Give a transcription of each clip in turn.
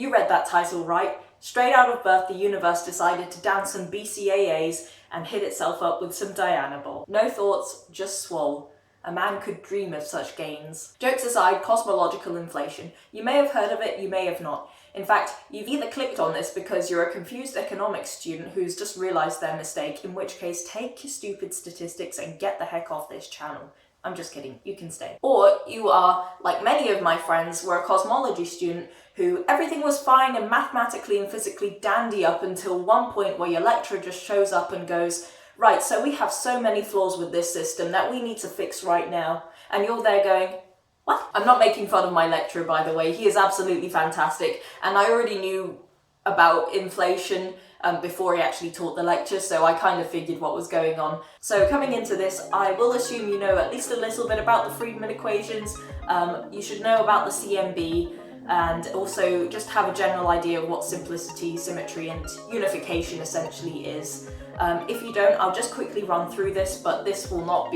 You read that title right. Straight out of birth, the universe decided to down some BCAAs and hit itself up with some Dianabol. No thoughts, just swole. A man could dream of such gains. Jokes aside, cosmological inflation. You may have heard of it, you may have not. In fact, you've either clicked on this because you're a confused economics student who's just realised their mistake, in which case take your stupid statistics and get the heck off this channel. I'm just kidding, you can stay. Or you are, like many of my friends, were a cosmology student who everything was fine and mathematically and physically dandy up until one point where your lecturer just shows up and goes, right, so we have so many flaws with this system that we need to fix right now. And you're there going, what? I'm not making fun of my lecturer, by the way. He is absolutely fantastic. And I already knew about inflation before he actually taught the lecture, so I kind of figured what was going on. So coming into this, I will assume you know at least a little bit about the Friedmann equations. You should know about the CMB, and also just have a general idea of what simplicity, symmetry, and unification essentially is. If you don't, I'll just quickly run through this, but this will not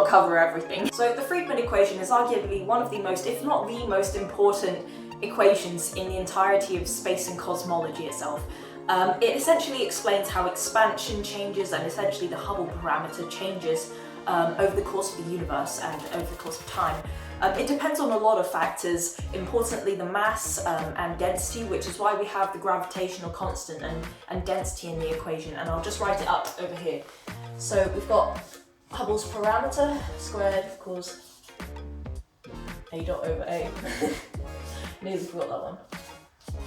cover everything. So the Friedmann equation is arguably one of the most, if not the most important equations in the entirety of space and cosmology itself. It essentially explains how expansion changes and essentially the Hubble parameter changes over the course of the universe and over the course of time. It depends on a lot of factors, importantly the mass and density, which is why we have the gravitational constant and density in the equation, and I'll just write it up over here. So we've got Hubble's parameter squared equals a dot over a. Nearly forgot that one.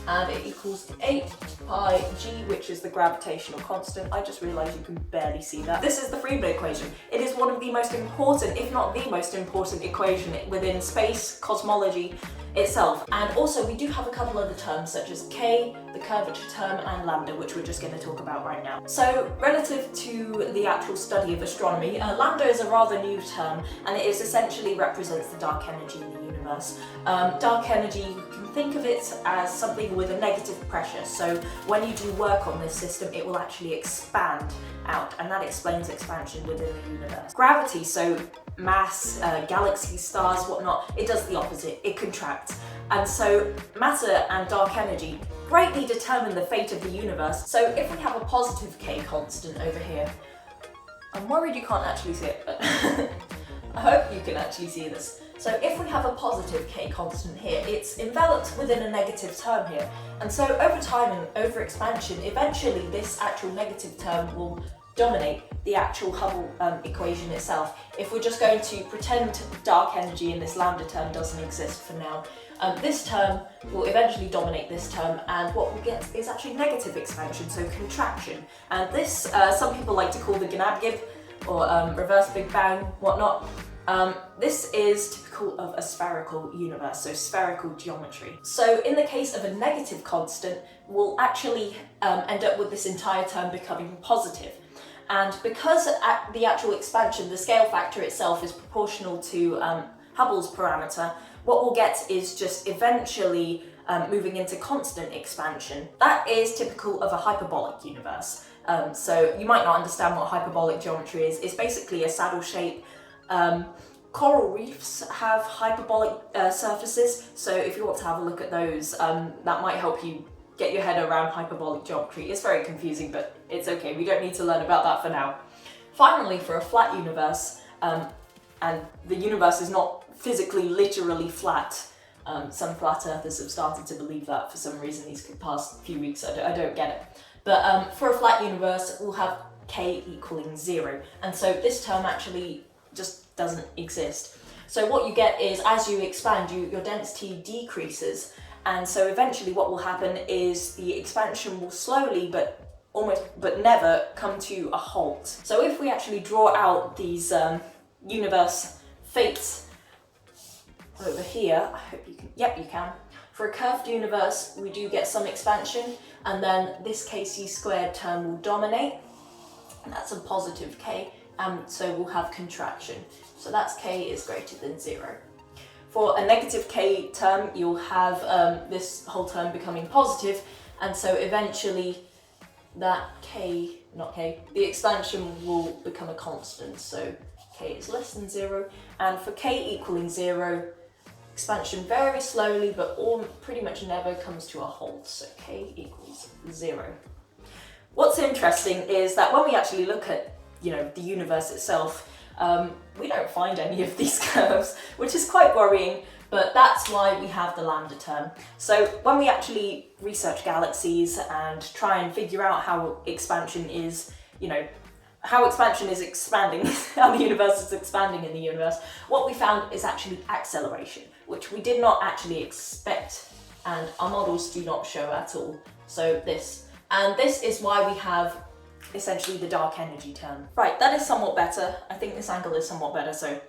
And it equals 8 pi g, which is the gravitational constant. I just realised you can barely see that. This is the Friedmann equation. It is one of the most important, if not the most important equation within space, cosmology itself. And also we do have a couple other terms such as k, the curvature term, and lambda, which we're just going to talk about right now. So relative to the actual study of astronomy, lambda is a rather new term, and it is essentially represents the dark energy in the universe. Dark energy, you can think of it as something with a negative pressure. So when you do work on this system, it will actually expand out, and that explains expansion within the universe. Gravity, so mass, galaxies, stars, whatnot, it does the opposite, it contracts. And so matter and dark energy greatly determine the fate of the universe. So if we have a positive K constant over here, I'm worried you can't actually see it, but I hope you can actually see this. So if we have a positive K constant here, it's enveloped within a negative term here. And so over time and over expansion, eventually this actual negative term will dominate the actual Hubble equation itself. If we're just going to pretend dark energy in this lambda term doesn't exist for now, this term will eventually dominate this term, and what we'll get is actually negative expansion, so contraction. And this, some people like to call the Gnabgib, or reverse Big Bang, whatnot. This is typical of a spherical universe, so spherical geometry. So in the case of a negative constant, we'll actually end up with this entire term becoming positive. And because at the actual expansion, the scale factor itself is proportional to Hubble's parameter, what we'll get is just eventually moving into constant expansion. That is typical of a hyperbolic universe. So you might not understand what hyperbolic geometry is. It's basically a saddle shape. Coral reefs have hyperbolic surfaces, so if you want to have a look at those, that might help you get your head around hyperbolic geometry. It's very confusing, but it's okay, we don't need to learn about that for now. Finally, for a flat universe, and the universe is not physically, literally flat. Some flat earthers have started to believe that for some reason these past few weeks, I don't get it. But for a flat universe, we'll have k equaling 0, and so this term actually just doesn't exist. So what you get is, as you expand, your density decreases, and so eventually what will happen is the expansion will slowly but never come to a halt. So if we actually draw out these universe fates over here, I hope you can, yep you can. For a curved universe, we do get some expansion, and then this kc squared term will dominate, and that's a positive k, and so we'll have contraction. So that's k is greater than 0. For a negative k term, you'll have this whole term becoming positive, and so eventually that the expansion will become a constant, so k is less than 0, and for k equaling 0, expansion very slowly, but pretty much never comes to a halt. So K equals 0. What's interesting is that when we actually look at, the universe itself, we don't find any of these curves, which is quite worrying, but that's why we have the lambda term. So when we actually research galaxies and try and figure out how expansion is, how expansion is expanding, how the universe is expanding in the universe, what we found is actually acceleration, which we did not actually expect, and our models do not show at all. So this is why we have essentially the dark energy term. Right, that is somewhat better. I think this angle is somewhat better, so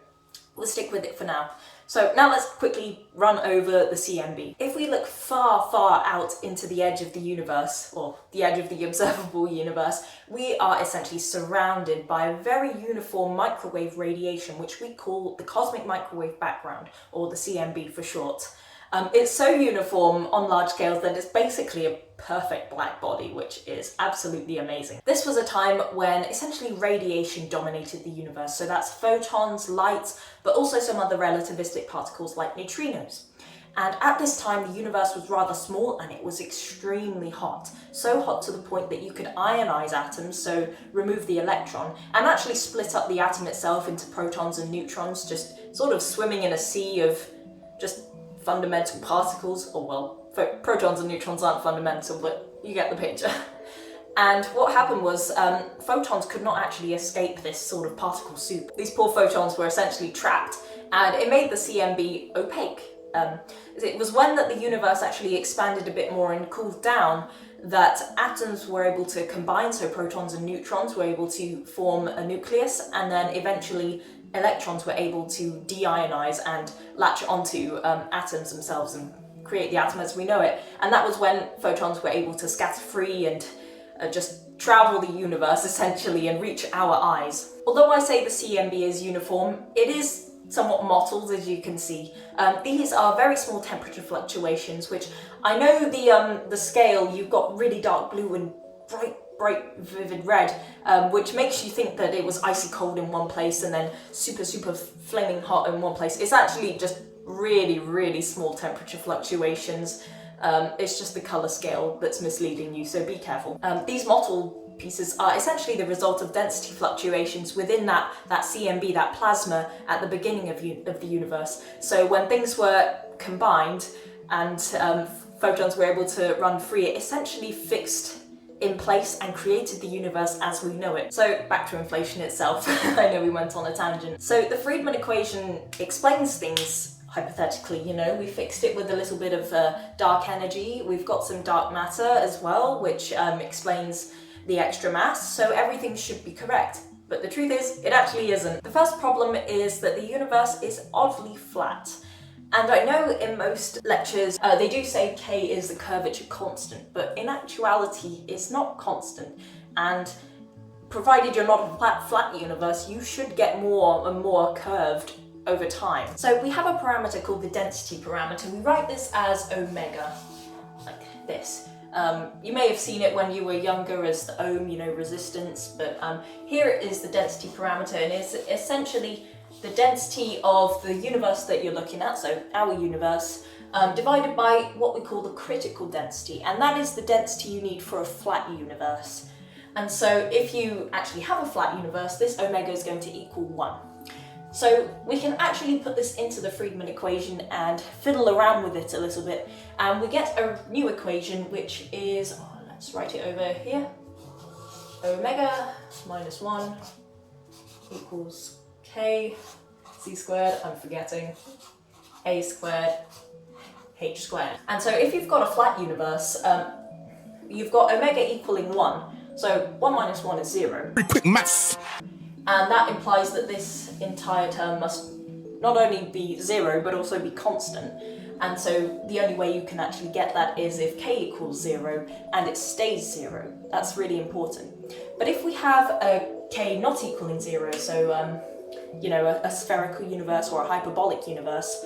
we'll stick with it for now. So now let's quickly run over the CMB. If we look far, far out into the edge of the universe, or the edge of the observable universe, we are essentially surrounded by a very uniform microwave radiation, which we call the cosmic microwave background, or the CMB for short. It's so uniform on large scales that it's basically a perfect black body, which is absolutely amazing. This was a time when essentially radiation dominated the universe, so that's photons, light, but also some other relativistic particles like neutrinos. And at this time, the universe was rather small and it was extremely hot. So hot to the point that you could ionize atoms, so remove the electron, and actually split up the atom itself into protons and neutrons, just sort of swimming in a sea of just fundamental particles, or well, protons and neutrons aren't fundamental, but you get the picture. And what happened was photons could not actually escape this sort of particle soup. These poor photons were essentially trapped, and it made the CMB opaque. It was when that the universe actually expanded a bit more and cooled down that atoms were able to combine, so protons and neutrons were able to form a nucleus, and then eventually electrons were able to deionize and latch onto atoms themselves and create the atom as we know it. And that was when photons were able to scatter free and just travel the universe essentially and reach our eyes. Although I say the CMB is uniform, it is somewhat mottled, as you can see. These are very small temperature fluctuations, which I know the scale, you've got really dark blue and bright vivid red, which makes you think that it was icy cold in one place and then super flaming hot in one place. It's actually just really small temperature fluctuations. It's just the color scale that's misleading you, so be careful. These mottled pieces are essentially the result of density fluctuations within that CMB, that plasma at the beginning of the universe. So when things were combined and photons were able to run free, it essentially fixed in place and created the universe as we know it. So back to inflation itself. I know we went on a tangent. So the Friedmann equation explains things hypothetically, we fixed it with a little bit of dark energy. We've got some dark matter as well, which explains the extra mass, so everything should be correct. But the truth is, it actually isn't. The first problem is that the universe is oddly flat. And I know in most lectures they do say K is the curvature constant, but in actuality it's not constant. And provided you're not a flat universe, you should get more and more curved over time. So we have a parameter called the density parameter. We write this as omega, like this. You may have seen it when you were younger as the ohm, resistance, but here it is the density parameter, and it's essentially the density of the universe that you're looking at, so our universe, divided by what we call the critical density, and that is the density you need for a flat universe. And so if you actually have a flat universe, this omega is going to equal 1. So we can actually put this into the Friedmann equation and fiddle around with it a little bit, and we get a new equation which is, let's write it over here, omega minus 1 equals K, C squared, I'm forgetting, A squared, H squared. And so if you've got a flat universe, you've got omega equaling 1, so 1 minus 1 is 0. Quick maths! And that implies that this entire term must not only be 0, but also be constant. And so the only way you can actually get that is if K equals 0 and it stays 0. That's really important. But if we have a K not equaling 0, so a spherical universe or a hyperbolic universe,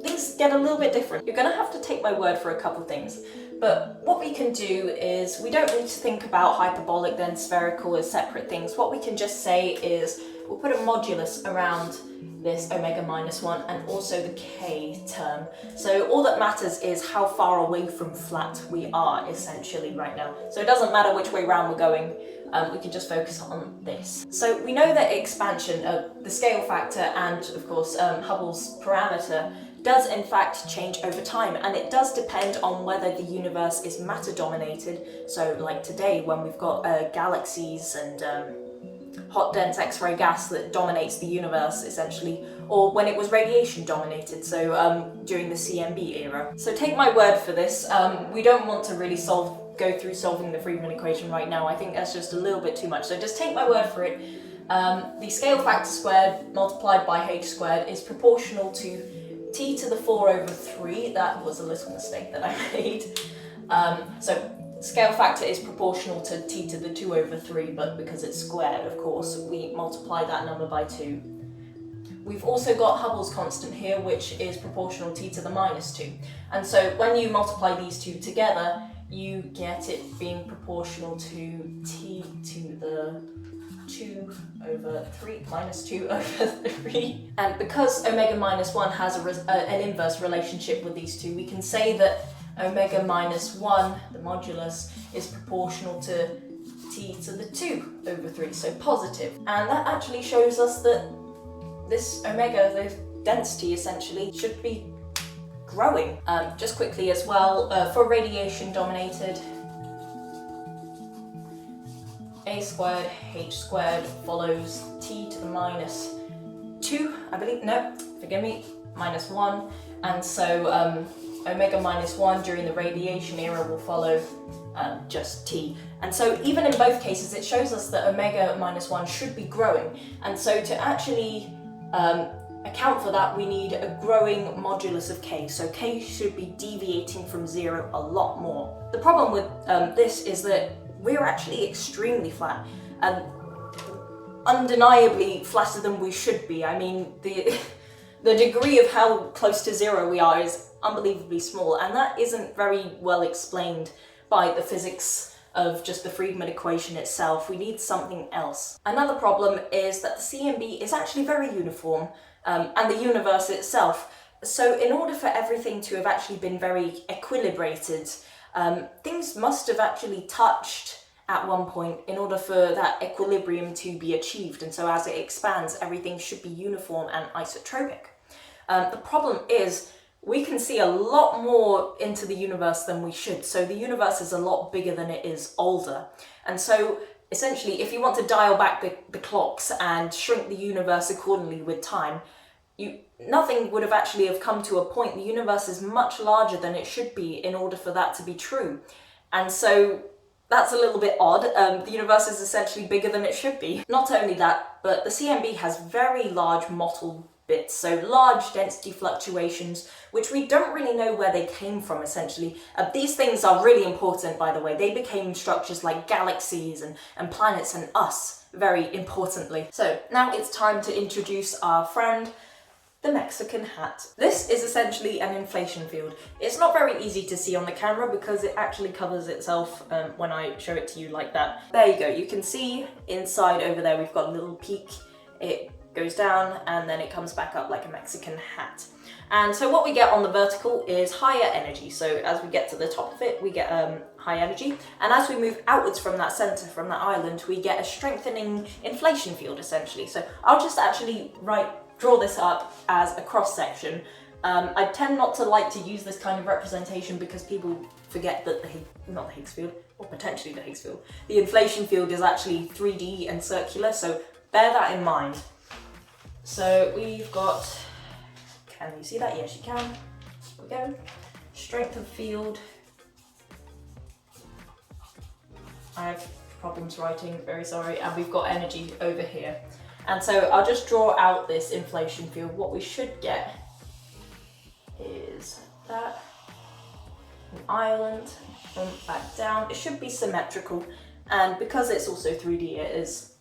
things get a little bit different. You're going to have to take my word for a couple things. But what we can do is, we don't need to think about hyperbolic then spherical as separate things. What we can just say is we'll put a modulus around this omega minus 1 and also the k term. So all that matters is how far away from flat we are essentially right now. So it doesn't matter which way round we're going, we can just focus on this. So we know that expansion, the scale factor and of course Hubble's parameter does in fact change over time, and it does depend on whether the universe is matter dominated, so like today when we've got galaxies and hot dense X-ray gas that dominates the universe essentially, or when it was radiation dominated, so during the CMB era. So take my word for this, we don't want to really go through solving the Friedmann equation right now. I think that's just a little bit too much, so just take my word for it. The scale factor squared multiplied by h squared is proportional to t to the 4 over 3. That was a little mistake that I made. So scale factor is proportional to t to the 2 over 3, but because it's squared, of course, we multiply that number by 2. We've also got Hubble's constant here, which is proportional t to the minus 2. And so when you multiply these two together, you get it being proportional to t to the 2 over 3 minus 2 over 3. And because omega minus 1 has an inverse relationship with these two, we can say that omega minus 1, the modulus, is proportional to t to the 2 over 3, so positive. And that actually shows us that this omega, the density essentially, should be growing. Just quickly as well, for radiation dominated, a squared h squared follows t to the minus 2, I believe, no, forgive me, minus 1, and so omega minus 1 during the radiation era will follow just t. And so even in both cases it shows us that omega minus 1 should be growing, and so to actually account for that we need a growing modulus of k, so k should be deviating from 0 a lot more. The problem with this is that we're actually extremely flat, and undeniably flatter than we should be. I mean, the degree of how close to 0 we are is unbelievably small, and that isn't very well explained by the physics of just the Friedmann equation itself. We need something else. Another problem is that the CMB is actually very uniform, and the universe itself. So in order for everything to have actually been very equilibrated, things must have actually touched at one point in order for that equilibrium to be achieved, and so as it expands, everything should be uniform and isotropic. The problem is we can see a lot more into the universe than we should, so the universe is a lot bigger than it is older, and so essentially if you want to dial back the clocks and shrink the universe accordingly with time, nothing would have actually have come to a point. The universe is much larger than it should be in order for that to be true. And so that's a little bit odd. The universe is essentially bigger than it should be. Not only that, but the CMB has very large mottled bits, so large density fluctuations, which we don't really know where they came from essentially. These things are really important, by the way. They became structures like galaxies and planets and us, very importantly. So now it's time to introduce our friend, the Mexican hat. This is essentially an inflation field. It's not very easy to see on the camera because it actually covers itself when I show it to you like that. There you go, you can see inside over there we've got a little peak. It goes down and then it comes back up like a Mexican hat. And so what we get on the vertical is higher energy. So as we get to the top of it, we get high energy. And as we move outwards from that center, from that island, we get a strengthening inflation field essentially. So I'll just actually draw this up as a cross section. I tend not to like to use this kind of representation because people forget that not the Higgs field, or potentially the Higgs field, the inflation field is actually 3D and circular, so bear that in mind. So we've got, can you see that? Yes, you can. Here we go. Strength of field. I have problems writing, very sorry. And we've got energy over here. And so I'll just draw out this inflation field. What we should get is that, an island, and back down. It should be symmetrical. And because it's also 3D, it is,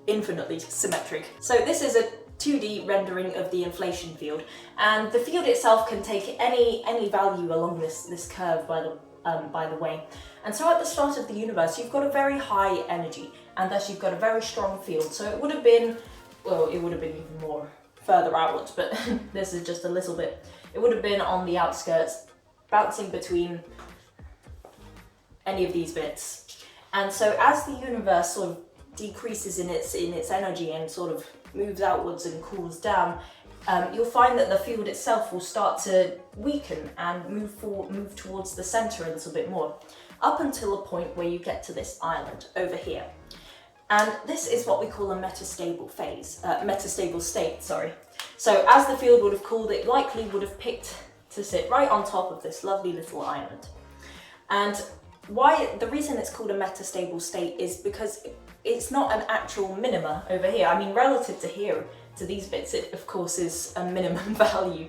infinitely symmetric. So this is a 2D rendering of the inflation field, and the field itself can take any value along this curve, by the way. And so at the start of the universe, you've got a very high energy, and thus you've got a very strong field. So it would have been well, it would have been even more further outwards, but this is just a little bit. It would have been on the outskirts, bouncing between any of these bits. And so as the universe sort of decreases in its energy and sort of moves outwards and cools down, you'll find that the field itself will start to weaken and move towards the center a little bit more, up until a point where you get to this island over here. And this is what we call a metastable state, sorry. So as the field would have cooled, it likely would have picked to sit right on top of this lovely little island. And the reason it's called a metastable state is because it's not an actual minima over here. I mean, relative to here, to these bits, it of course is a minimum value,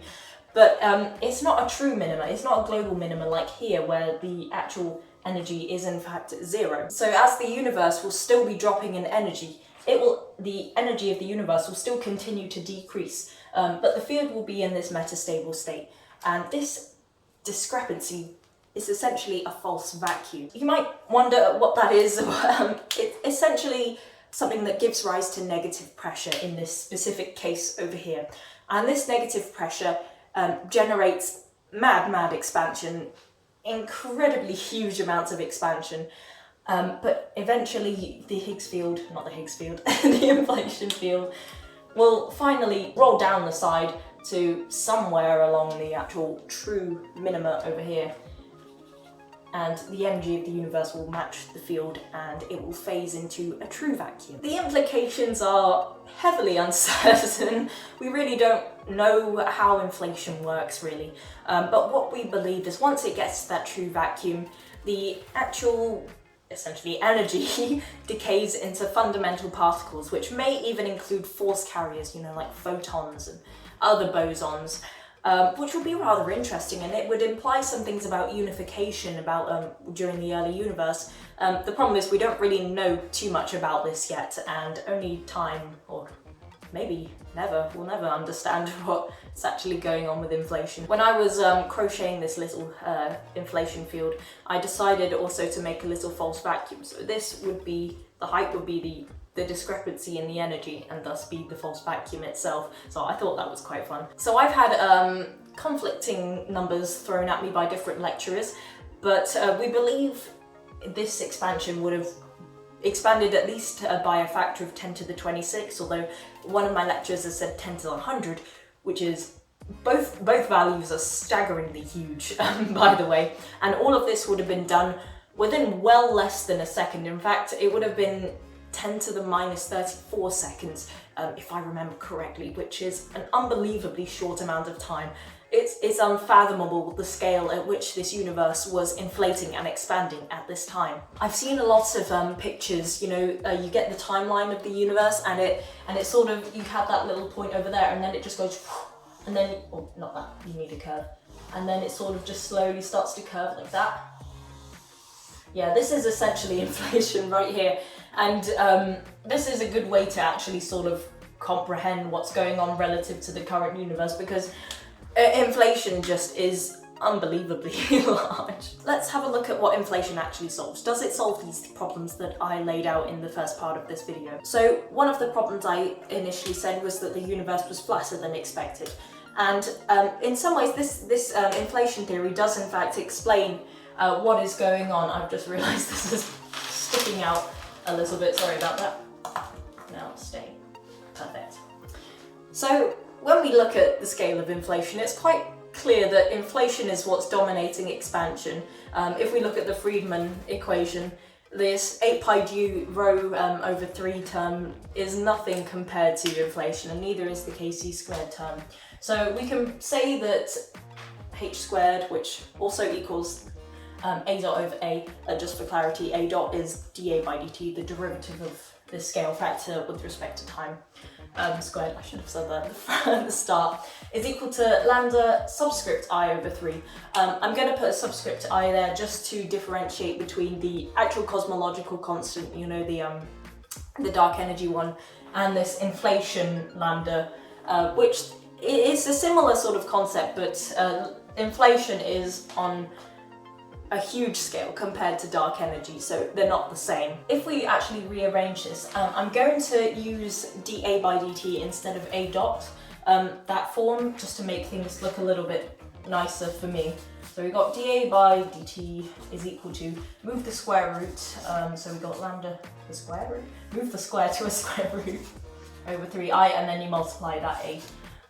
but it's not a true minima. It's not a global minima like here, where the actual energy is in fact zero. So as the universe will still be dropping in energy, the energy of the universe will still continue to decrease, but the field will be in this metastable state. And this discrepancy is essentially a false vacuum. You might wonder what that is. It's essentially something that gives rise to negative pressure in this specific case over here. And this negative pressure generates mad expansion, incredibly huge amounts of expansion. But eventually the Higgs field, not the Higgs field, the inflation field will finally roll down the side to somewhere along the actual true minima over here. And the energy of the universe will match the field and it will phase into a true vacuum. The implications are heavily uncertain. We really don't know how inflation works really. But what we believe is once it gets to that true vacuum, the actual essentially energy decays into fundamental particles, which may even include force carriers, like photons and other bosons. Which will be rather interesting, and it would imply some things about unification during the early universe. The problem is we don't really know too much about this yet, and only time, or maybe we'll never understand what's actually going on with inflation. When I was crocheting this little inflation field, I decided also to make a little false vacuum. So this would be, the height would be the discrepancy in the energy, and thus be the false vacuum itself. So I thought that was quite fun. So I've had conflicting numbers thrown at me by different lecturers, but we believe this expansion would have expanded at least by a factor of 10 to the 26, although one of my lecturers has said 10 to the 100, which is both values are staggeringly huge, by the way. And all of this would have been done within well less than a second. In fact, it would have been 10 to the minus 34 seconds, if I remember correctly, which is an unbelievably short amount of time. It's unfathomable the scale at which this universe was inflating and expanding at this time. I've seen a lot of pictures, you get the timeline of the universe, and it sort of, you have that little point over there, and then it just goes, and then, oh, not that, you need a curve, and then it sort of just slowly starts to curve like that. Yeah, this is essentially inflation right here. And this is a good way to actually sort of comprehend what's going on relative to the current universe, because inflation just is unbelievably large. Let's have a look at what inflation actually solves. Does it solve these problems that I laid out in the first part of this video? So one of the problems I initially said was that the universe was flatter than expected. And in some ways this inflation theory does in fact explain what is going on. I've just realized this is sticking out a little bit, sorry about that. Now stay. Perfect. So when we look at the scale of inflation, it's quite clear that inflation is what's dominating expansion. If we look at the Friedman equation, this 8 pi d rho over 3 term is nothing compared to inflation, and neither is the kc squared term. So we can say that h squared, which also equals a dot over a, just for clarity, a dot is dA by dt, the derivative of the scale factor with respect to time squared, I should have said that at the start, is equal to lambda subscript I over 3. I'm going to put a subscript I there just to differentiate between the actual cosmological constant, the dark energy one, and this inflation lambda, which is a similar sort of concept, but inflation is on a huge scale compared to dark energy, so they're not the same. If we actually rearrange this, I'm going to use dA by dt instead of a dot, that form, just to make things look a little bit nicer for me. So we got dA by dt is equal to, move the square root, so we got lambda the square root, move the square to a square root over 3i, and then you multiply that a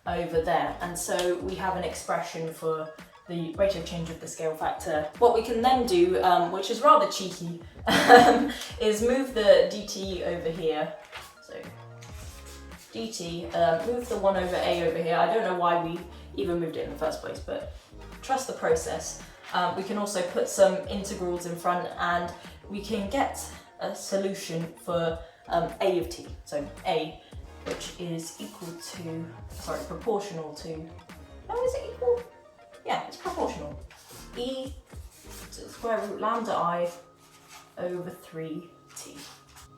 over there. And so we have an expression for the rate of change of the scale factor. What we can then do, which is rather cheeky, is move the dt over here. So dt, move the 1 over a over here. I don't know why we even moved it in the first place, but trust the process. We can also put some integrals in front, and we can get a solution for a of t. So a, which is equal to, sorry, proportional to, no, is it equal? Yeah, it's proportional. E to the square root lambda I over 3t.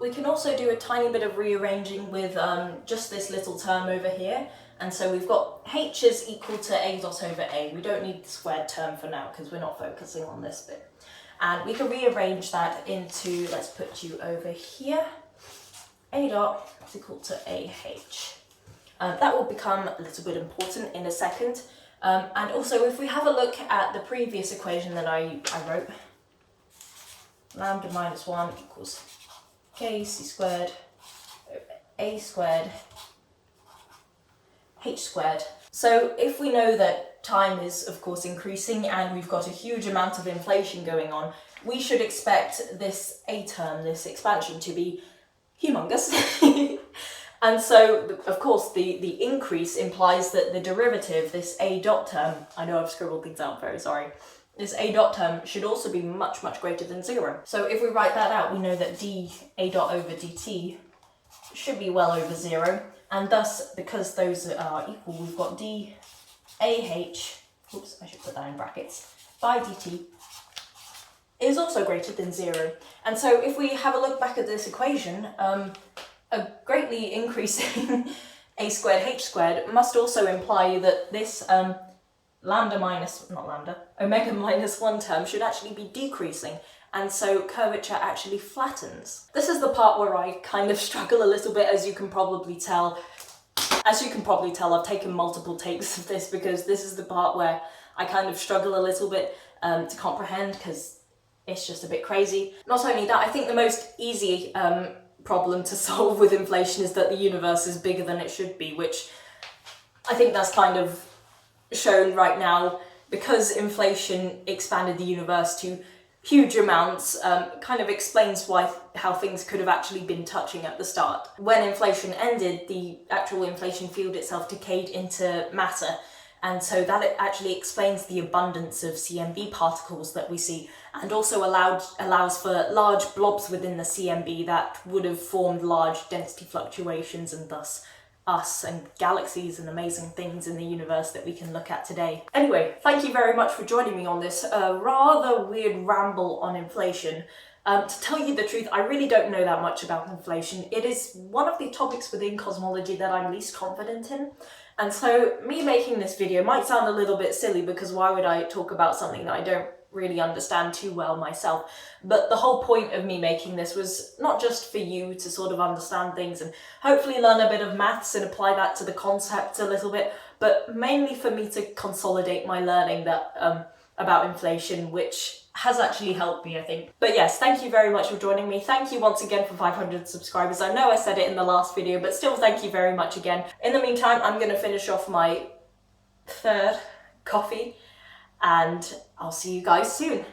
We can also do a tiny bit of rearranging with just this little term over here. And so we've got h is equal to a dot over a. We don't need the squared term for now because we're not focusing on this bit. And we can rearrange that into, let's put you over here, a dot is equal to ah. That will become a little bit important in a second. And also, if we have a look at the previous equation that I wrote, lambda minus 1 equals k c squared over a squared h squared. So if we know that time is of course increasing and we've got a huge amount of inflation going on, we should expect this a term, this expansion, to be humongous. And so, of course, the increase implies that the derivative, this a dot term, I know I've scribbled things out, very sorry, this a dot term should also be much, much greater than 0. So if we write that out, we know that d a dot over dt should be well over 0. And thus, because those are equal, we've got d ah, oops, I should put that in brackets, by dt is also greater than 0. And so if we have a look back at this equation, a greatly increasing a squared h squared must also imply that this omega minus 1 term should actually be decreasing, and so curvature actually flattens. This is the part where I kind of struggle a little bit, as you can probably tell. As you can probably tell, I've taken multiple takes of this because this is the part where I kind of struggle a little bit to comprehend, because it's just a bit crazy. Not only that, I think the most easy problem to solve with inflation is that the universe is bigger than it should be, which I think that's kind of shown right now, because inflation expanded the universe to huge amounts. Kind of explains how things could have actually been touching at the start. When inflation ended, the actual inflation field itself decayed into matter, and so that it actually explains the abundance of CMB particles that we see, and also allows for large blobs within the CMB that would have formed large density fluctuations, and thus us and galaxies and amazing things in the universe that we can look at today. Anyway, thank you very much for joining me on this rather weird ramble on inflation. To tell you the truth, I really don't know that much about inflation. It is one of the topics within cosmology that I'm least confident in. And so me making this video might sound a little bit silly, because why would I talk about something that I don't really understand too well myself? But the whole point of me making this was not just for you to sort of understand things and hopefully learn a bit of maths and apply that to the concept a little bit, but mainly for me to consolidate my learning that about inflation, which has actually helped me, I think. But yes, thank you very much for joining me. Thank you once again for 500 subscribers. I know I said it in the last video, but still thank you very much again. In the meantime, I'm going to finish off my third coffee, and I'll see you guys soon.